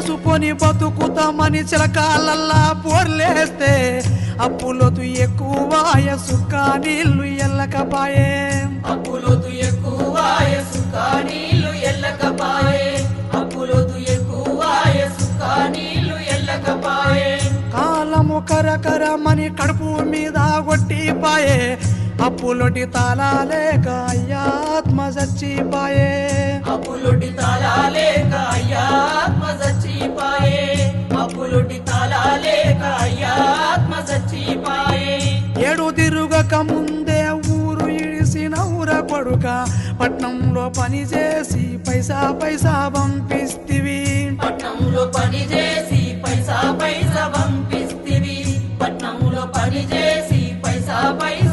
చేసుకొని బతుకుతామని చిలకాలల్లా పోర్లేస్తే అప్పులోతు ఎక్కువాయ సుక్క నీళ్లు ఎల్లకపాయే అప్పులోతు ఎక్కువాయ సుక్క నీళ్లు ఎల్లకపాయే అప్పులోతు ఎక్కువాయ సుక్క నీళ్లు ఎల్లకపాయే కాలము కరకరమని కడుపు మీద కొట్టిపాయే అప్పులొటి తాళాలేక అయ్యాత్మ చచ్చిపాయే అప్పులొటి తాళాలేక అయ్యాత్మ చచ్చిపాయే అప్పులొటి తాళాలేక అయ్యాత్మ చచ్చిపాయే ఏడు తిరుగక ముందే ఊరు ఇడిసినవుర కొడుక పట్నంలో పని చేసి పైసా పైసా పంపిస్తివి పట్నంలో పని చేసి పైసా పైసా పంపిస్తివి పట్నంలో పని చేసి పైసా పైసా